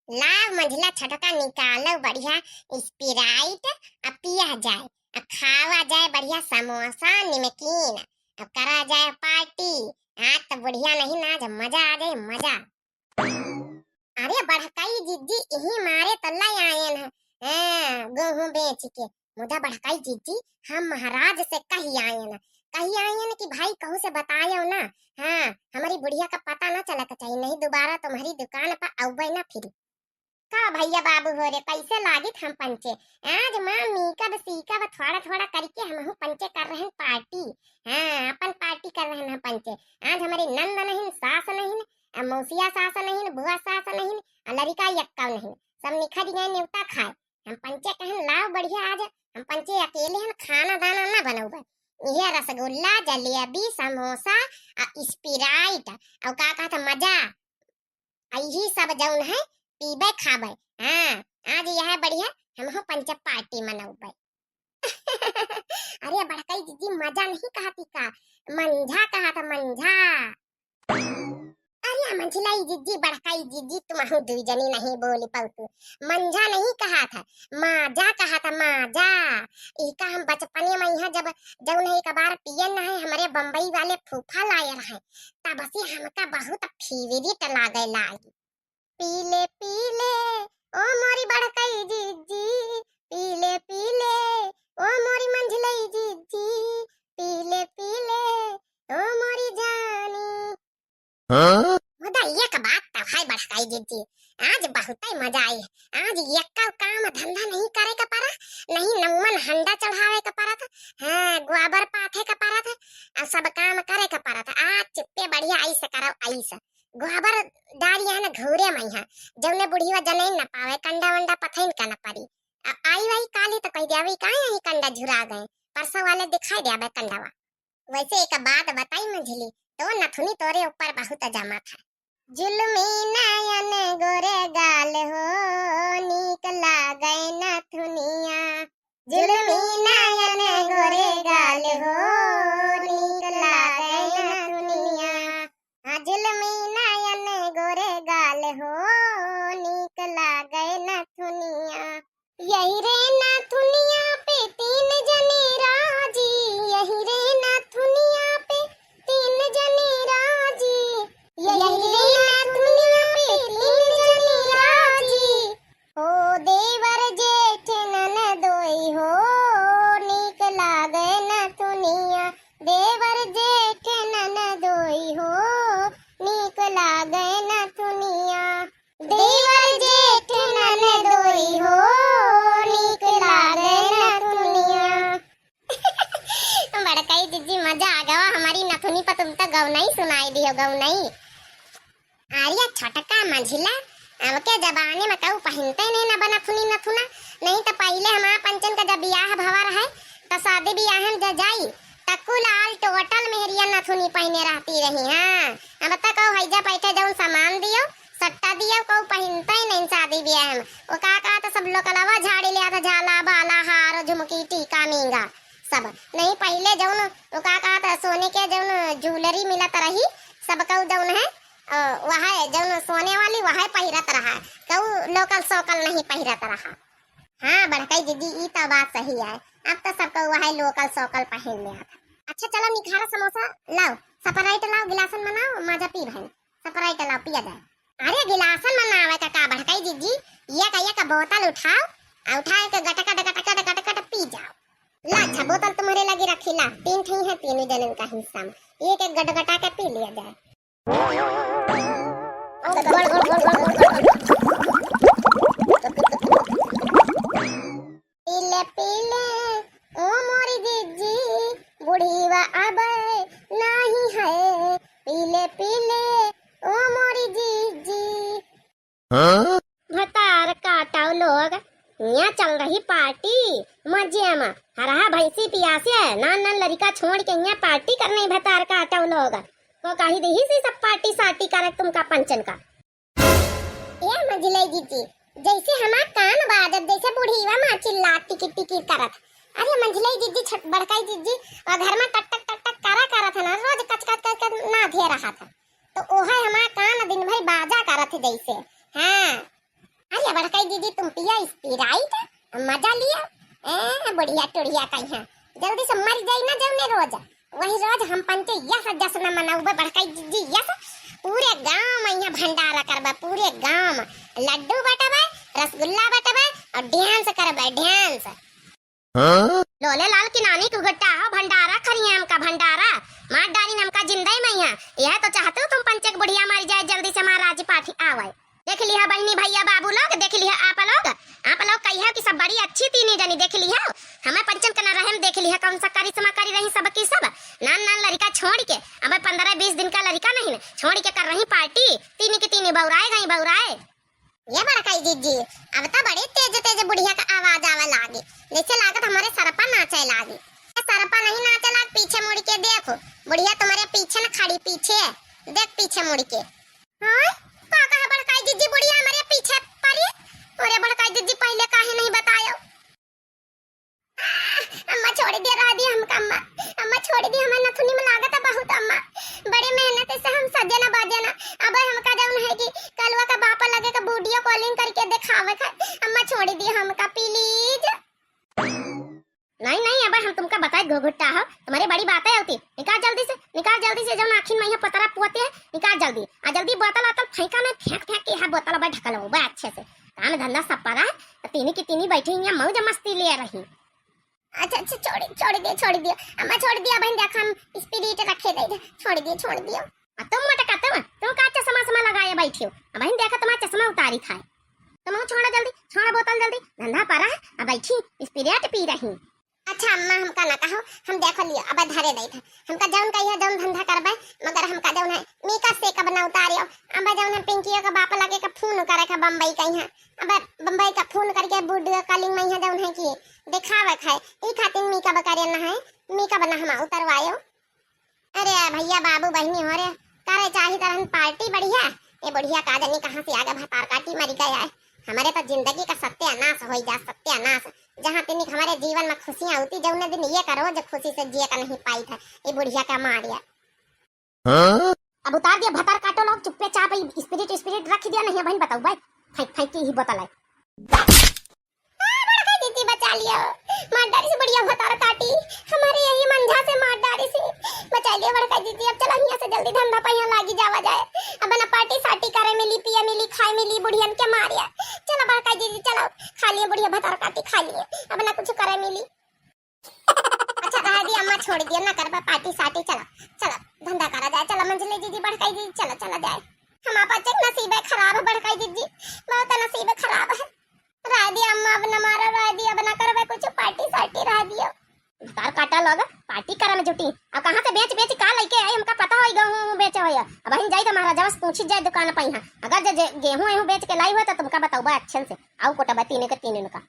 लाव मंझला छटका निकालो बढ़िया स्प्राइट अब पिया जाए, अब खावा जाए बढ़िया समोसा निमकीन, अब करा जाए पार्टी। आज तो बढ़िया नहीं ना, जब मजा आ जाए मजा। अरे बड़काई जीजी यही मारे तल्ला आयन है। गेहूं बेच के मुदा बड़काई जीजी हम महाराज से कही आयन, कही आयन कि भाई कहूं से बतायो ना। हाँ हमारी बुढ़िया का पता ना चला चाहिए, नहीं दोबारा तुम्हारी दुकान पर आऊबे ना फिर। का भैया बाबू हो रे कैसे लागित हम पंचे। आज माँ मीका ब सीका ब थोड़ा थोड़ा करके हम पंचे कर रहे हैं पार्टी। हाँ अपन पार्टी कर रहे हैं पंचे। आज हमारी नंद नहीं सास नहीं मौसिया सास नहीं बुआ सास नहीं लड़का यक्का नहीं, सब निखा दिए न्योता खाए। हम पंचे कहन लाओ बढ़िया आज हम पंचे अकेले हैं खाना दाना ना बनाऊबा। यह रसगुल्ला जलेबी समोसा स्प्राइट और का कहता मजा यही सब जौन है पीबे खाबे। हाँ आज यह बढ़िया हम हो पंच पार्टी मनाऊबे। अरे बड़काई दीदी मजा नहीं कहती का, मंझा कहा था मंझा। अरे मंझलाई दीदी बड़काई दीदी तुम दुई जनी नहीं बोली पलतू, मंझा नहीं कहा था माजा कहा था माजा। इका हम बचपने में यहाँ जब जब नहीं एक बार पियन है हमारे बम्बई वाले फूफा लाए रहे तब से हमका बहुत फेवरेट लागे लागी। पीले पीले ओ मोरी बड़काई जीजी, पीले पीले ओ मोरी मंझलाई जीजी, पीले पीले ओ मोरी जानी। हाँ? मुदा एक बात तो है बड़काई जीजी, आज बहुत ही मजा आई। आज एक का काम धंधा नहीं करे का पड़ा, नहीं नमन हंडा चढ़ावे का पड़ा था, हाँ गोबर पाथे का पड़ा था, सब काम करे का पड़ा था। आज चित्ते बढ़िया आई से करो आई से गोबर डालिया है ना घूरे में है जौने बुढ़िया जने न पावे कंडा वंडा पथैन का न पड़ी। आई वही काली तो कह दिया काहे यही कंडा झुरा गए, परसों वाले दिखाई दिया कंडावा। वैसे एक बात बताई मंझली तो नथुनी तोरे ऊपर बहुत जमा था। जुल्मी नयन गोरे गाल हो नीक लागे नथुनिया, जुल्मी नयन गोरे गाल हो नीक लागे नथुनिया, जुल्मी नयन गोरे गाल हो नीक लागे नथुनिया। यही रे नथुनिया पे तीन जने राजी, यही रे नथुनिया पे तीन जने राजी, यही रे नथुनिया पे तीन जने राजी। ओ देवर जेठ ननदोई हो नीक लागे नथुनिया, देवर जेठ ननदोई हो नीक लागे नथुनिया, देवर जेठ ननदोई हो नीक लागे नथुनिया। बड़काई दीदी मजा आ गया हमारी नथुनी पर, तुम तो गौनई सुनाई दियो गौनई। आर्या छटका मंझिला अब के जमाने में कहू पहनते नहीं ना बना थुनी नथुना, नहीं तो पहले हमारा पंचन का जब ब्याह भवर है तो शादी ब्याह में जाई तकुल आल टोटल मेहरिया नथुनी पहने रहती रही। हाँ अब तक हैजा पैठे जौन सामान दियो सट्टा दियो कहू पहनते ही नहीं शादी ब्याह में। वो का तो सब लोग अलावा झाड़ी लिया था झाला बाला हार झुमकी टीका मींगा सब नहीं। पहले जौन वो का तो सोने के जौन ज्वेलरी मिलत रही सब कहू जौन है वह जौन सोने वाली वह पहिरत रहा, कहू लोकल सोकल नहीं पहिरत रहा। हाँ बड़काई दीदी ई तो बात सही है, अब तो सबको वह लोकल सोकल पहन लिया था। अच्छा चलो निखारा समोसा लाओ, स्प्राइट लाओ गिलासन बनाओ मजा पी भाई, स्प्राइट लाओ पिया जाए। अरे गिलासन बनावे का बड़काई दीदी एक बोतल उठाओ उठाए के गटका गटका गटका पी जाओ। ला अच्छा बोतल तुम्हारे लगी रखी ला, तीन ठीक है तीनों जन का हिस्सा में एक गटगटा के पी लिया जाए। पीले पीले ओ मोरी जीजी बुढ़ीवा अब नहीं है, पीले पीले ओ मोरी जीजी। हाँ? भतार काटाओ लोग यहाँ चल रही पार्टी मजे में, हरा भैंसी पियासे नान नान लड़का छोड़ के यहाँ पार्टी करने भतार काटाओ लोग को कही दही से सब पार्टी साटी करे तुमका पंचन का। ये मंझलाई जीजी जैसे हमार कान बाजत जैसे बुढ़ीवा मां चिल्ला टिकी टिकी करत। अरे मंझलाई जीजी छट बड़काई जीजी और घर में टक टक टक टक करा था ना रोज कच कच कच ना धे रहा था तो ओहे हमार कान दिन भर बाजा करत जैसे। हाँ बड़काई दीदी तुम पिया स्प्राइट मजा लिया बढ़िया टोड़िया कहीं जल्दी से मर जाई ना जौने रोज वही रोज हम पंचे यस जश्न मनाऊबे बड़काई दीदी यस पूरे गांव में यहाँ भंडारा करबा पूरे गांव लड्डू बटबा रसगुल्ला बटबा और डांस करबा डांस लोले लाल की नानी को गट्टा भंडारा खरिए हमका भंडारा मार डाली हमका जिंदा में यहाँ यह तो चाहते हो तुम पंचे के बुढ़िया मर जाए जल्दी से महाराज पाठी आवे देख लिया बहनी भैया बाबू लोग देख लिया आप लोग कहिया कि सब बड़ी अच्छी तीन जनी देख लिया हमें पंचन करना रहम देख लिया कौन सा करिश्मा करी रही सब की सब नान लड़का छोड़ के अब 15-20 दिन का लड़का नहीं छोड़ के कर रही पार्टी तीन की तीन बौराए गई बौराए ये बड़काई दीदी अब तो बड़े तेज तेज बुढ़िया का आवाज आवे लागी जैसे लागत हमारे सरपा नाचे लागी सरपा नहीं नाचे लाग पीछे मुड़ के देखो बुढ़िया तुम्हारे पीछे न खड़ी पीछे देख पीछे मुड़ के हाँ का कहा बड़काई दीदी बुढ़िया हमारे पीछे पड़ी अरे बड़काई दीदी पहले काहे नहीं बतायो अम्मा छोड़ दिया रहा दी हमका अम्मा छोड़ दी हमें नथुनी में लागत बहुत अम्मा बड़े मेहनत से हम सजे ना बाजे ना अब हमका जौन है कि कलवा का बापा लगे का वीडियो कॉलिंग करके दिखावे था अम्मा छोड़ दी हमका प्लीज नहीं अब हम तुमका बताए घोघुट्टा हो तुम्हारी बड़ी बातें होती निकाल जल्दी से जब आखिर में पतरा पुआते है निकाल जल्दी बोतल आतल फेंका में फेंक के यहाँ बोतल बा ढकल हो अच्छे से काम धंधा सब पड़ा है तीनी की तीनी बैठी यहाँ मौज मस्ती ले रही अच्छा छोड़ दिया अम्मा छोड़ दिया बहन देख हम स्पिरिट रखे दे छोड़ दियो तुम तुम का चश्मा लगाए बैठी हो बहन देखा तुम्हारा चश्मा उतारी था तुम छोड़ा बोतल जल्दी धंधा पड़ा है अब बैठी स्पिरिट पी रही अच्छा अम्मा हमका ना कहो हम देख लियो अब धरे नहीं था हमका जौन कहिया जौन धंधा करबे मगर हमका जौन है मीका से का बना उतारियो अब जौन है पिंकियो का बाप लगे का फोन करे का बम्बई कहिया अब बम्बई का फोन करके वीडियो कॉलिंग में यहाँ जौन है कि दिखावे है ई खातिर मीका बकरे ना है मीका बना हम उतरवायो अरे भैया बाबू बहनी हो रे करे चाही तरह पार्टी बढ़िया ये बढ़िया का जानी कहां से आगे भतार काटी मरी गया है हमारे तो जिंदगी का सत्यानाश हो जा सत्यानाश जहाँ तीन हमारे जीवन में खुशियाँ होती जब दिन ये करो जो खुशी से जिए का नहीं पाई था ये बुढ़िया का मारिया अब उतार दिया भतार काटो लोग चुप्पे चाप स्पिरिट रख दिया नहीं बहन बताओ भाई फेंक की ही बोतल है दीदी बचा लिया मारदारी से बढ़िया भतार काटी हमारे यही मंझा से मारदारी से बचा लिया बड़का दीदी अब चलो यहाँ से जल्दी धंधा पे यहाँ लागी जावा जाए अब ना पार्टी साटी करे मिली पिया मिली खाए मिली बुढ़ियन के मारिया चलो बड़का दीदी चलो खा लिए बुढ़िया भतार काटी खा लिए अब ना कुछ करे मिली अच्छा रह दिया अम्मा छोड़ दिया ना करबा पार्टी साटी चलो धंधा करा जाए चलो मंजली दीदी बड़का दीदी चलो जाए हमारा बच्चे नसीब खराब है बड़का दीदी बहुत नसीब खराब है रह दिया अम्मा अब न मारा रह दिया बना करबे कुछ पार्टी साटी रह दिया तार काटा लोग पार्टी करा में जुटी अब कहां से बेच का लेके आई हमका पता होई गेहूं बेचे होया अब हम जाई त महाराजा से पूछी जाए दुकान पे यहां अगर जे गेहूं बेच के लाई हो तो तुमका बताऊबा अच्छे से आउ कोटा बा तीने का